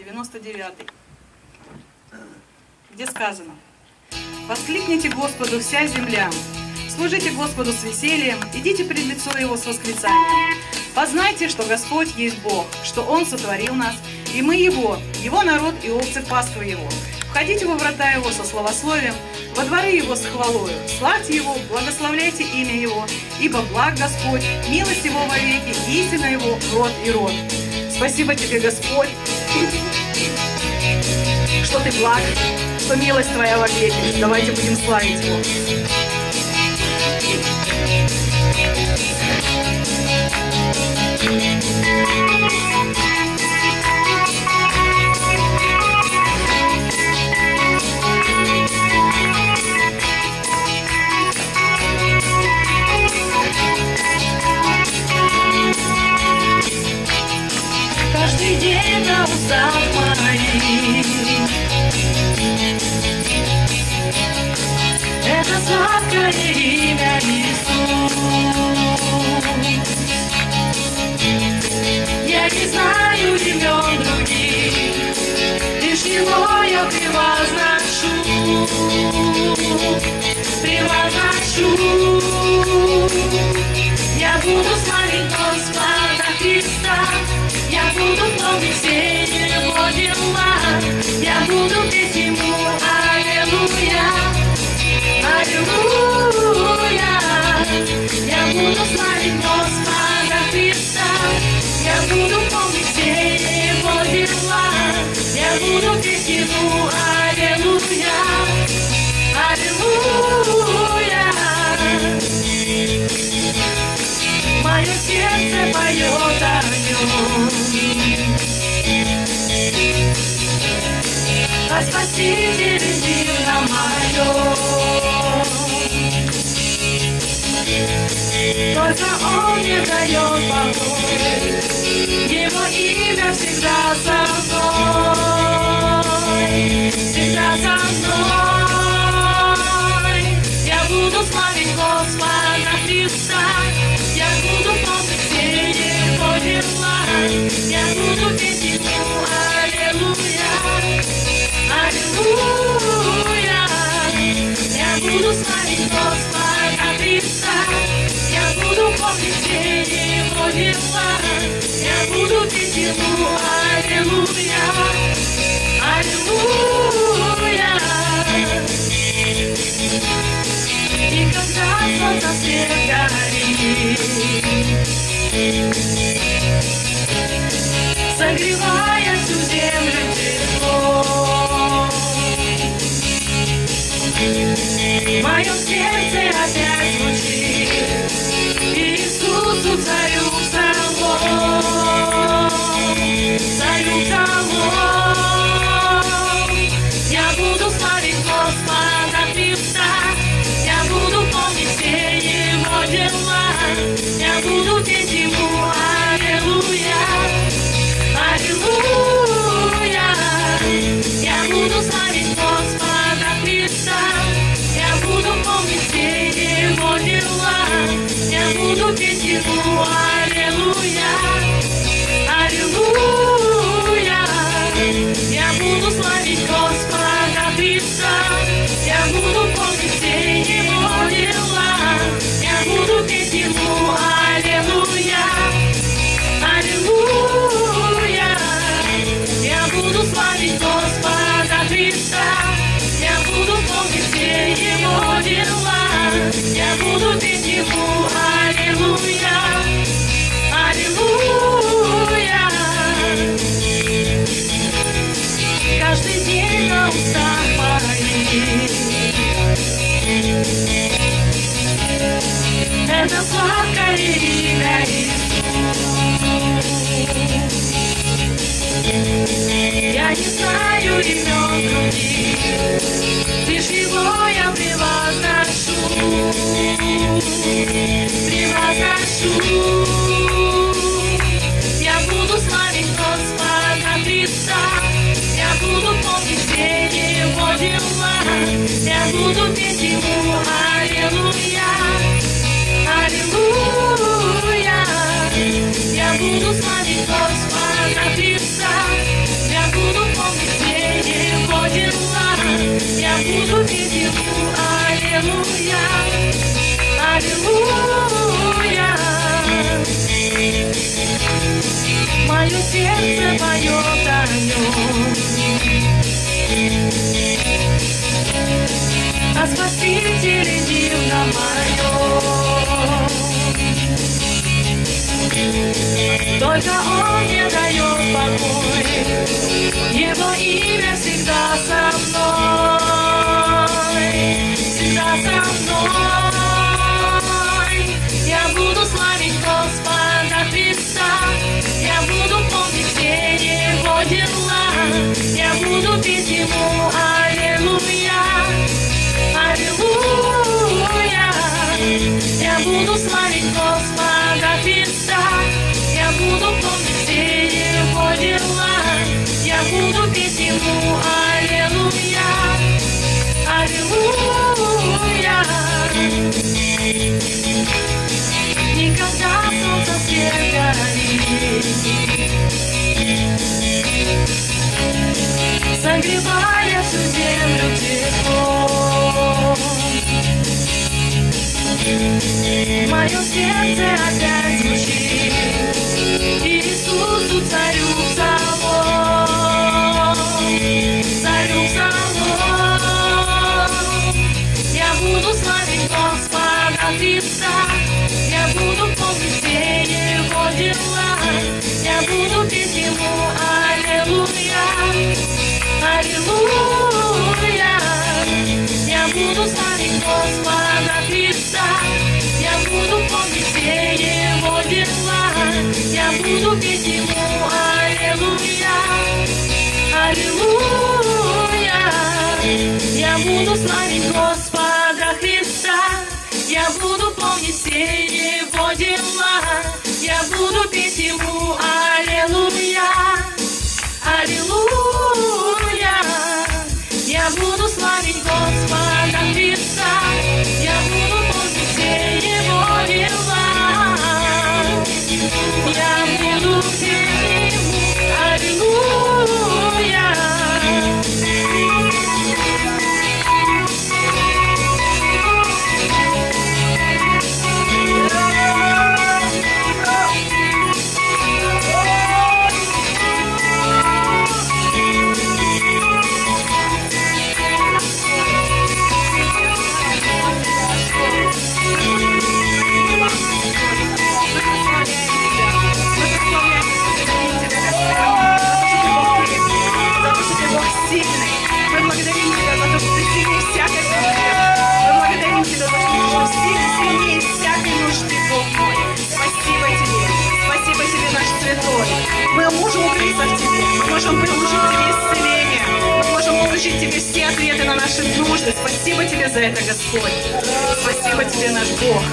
99, где сказано: «Воскликните Господу вся земля, служите Господу с весельем, идите пред лицо Его с восклицанием. Познайте, что Господь есть Бог, что Он сотворил нас, и мы Его народ и овцы паства Его. Входите во врата Его со славословием, во дворы Его с хвалою. Славьте Его, благословляйте имя Его, ибо благ Господь, милость Его вовеки, истина Его в род и род». Спасибо Тебе, Господь, что Ты благ, что милость Твоя вовеки. Давайте будем славить Его. Каждый день на устах моих это сладкое имя Иисус. Я не знаю имен других, лишь Его я превозношу. Я буду славить Господа Христа, я буду помнить все Его дела, я буду петь Ему аллилуйя, аллилуйя. Я буду славить Господа Христа, я буду помнить все Его дела, я буду петь Ему аллилуйя, аллилуйя. Мое сердце поет о Нем, о Спасителе мира моем. Только Он мне дает покой, Его имя всегда со мной, всегда со мной. Я буду славить Господа Христа, я буду помнить все Его дела, я буду петь Ему аллилуйя, аллилуйя. Я буду славить Господа Христа, я буду помнить все Его дела, я буду петь Ему аллилуйя, аллилуйя. И когда солнце свет горит, согревая всю землю тепло, в моем сердце опять звучит Иисусу царю псалом, царю псалом. Я буду славить Господа Христа, я буду помнить все Его дела, я буду петь Ему аллилуйя, аллилуйя. Я буду славить Господа Христа, я буду помнить все Его дела, я буду петь Ему аллилуйя, аллилуйя. Я буду славить Господа Христа, я буду помнить все Его дела, я буду петь Ему аллилуйя, аллилуйя. Я буду славить Господа Христа, я буду помнить все Его дела, я буду петь Ему аллилуйя, аллилуйя. Каждый день на устах моих это сладкое имя Иисус. Я не знаю имен других, лишь Его я превозношу, превозношу. Я буду славить Господа Христа, я буду помнить все Его дела, я буду петь Ему аллилуйя, аллилуйя. Я буду славить Господа Христа, я буду о Спасителе дивном моем. Только Он мне дает покой, Его имя всегда со мной, всегда со мной. Я буду славить Господа Христа, я буду помнить все Его дела, я буду петь Ему аллилуйя, аллилуйя. Я буду славить Господа Христа, я буду помнить все Его дела, я буду петь Ему аллилуйя, аллилуйя. Никогда солнце свет горит, согревая всю землю теплом. Мое сердце опять звучит Иисусу, царю Псалом, царю Псалом. Я буду славить Господа Христа, я буду помнить все Его дела, я буду петь Ему аллилуйя, аллилуйя. Я буду славить Господа Христа, я буду помнить все Его дела, я буду петь Ему аллилуйя, аллилуйя. Я буду славить Господа Христа, я буду помнить все Его дела, я буду петь Ему аллилуйя, аллилуйя. Я буду славить Господа Христа, я буду помнить все Его дела, я буду петь Ему аллилуйя. Мы можем укрыться в Тебе, мы можем предложить Тебе исцеление, мы можем получить Тебе все ответы на наши нужды. Спасибо Тебе за это, Господь. Спасибо Тебе, наш Бог.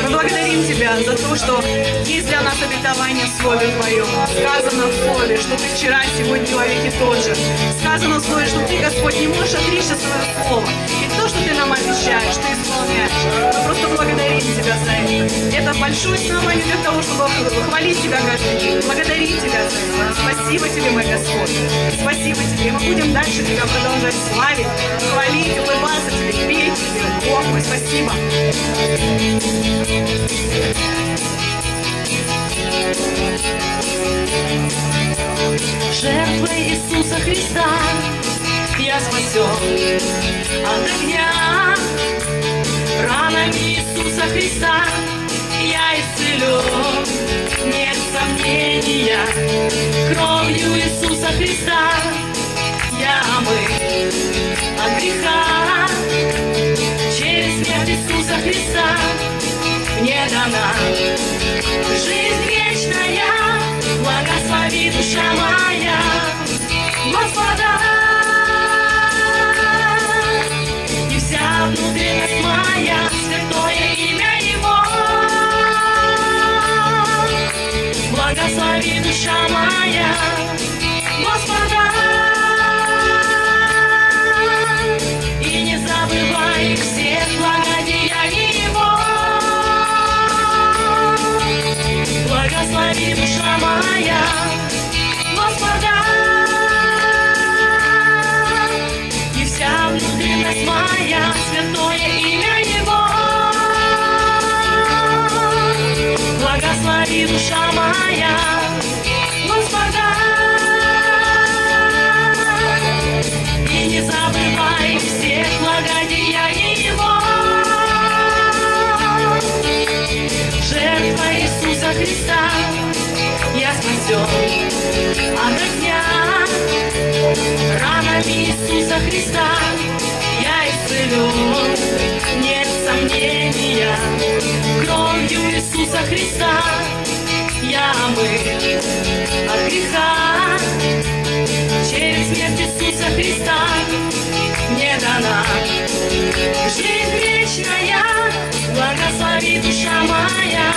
Мы благодарим Тебя за то, что есть для нас обетование в Слове Твоем. Сказано в Слове, что Ты вчера, сегодня и во веки тот же. Сказано в Слове, что Ты, Господь, не можешь отречься свое Слово. И то, что Ты нам обещаешь, Ты исполняешь. Мы просто благодарим Тебя за это. Это большое основание для того, чтобы хвалить Тебя каждый день, благодарить Тебя за это. Спасибо Тебе, мой Господь. Спасибо Тебе. Мы будем дальше Тебя продолжать славить, хвалить, улыбаться Тебе, петь Тебе. Бог мой, спасибо. Жертвой Иисуса Христа я спасен от огня. Ранами Иисуса Христа я исцелен, нет сомнения. Кровью Иисуса Христа я омыт от греха. Через смерть Иисуса Христа мне дана жизнь вечная. Благослови душа моя Господа, и вся внутренность моя святое имя Его. Благослови душа моя Господа, и не забывай всех благодеяний Его. Благослови душа моя Господа, и вся внутренность моя святое имя Его. Благослови душа моя Господа, и не забывай ранами Иисуса Христа я исцелен, нет сомнения. Кровью Иисуса Христа я омыт от греха. Через смерть Иисуса Христа мне дана жизнь вечная. Благослови душа моя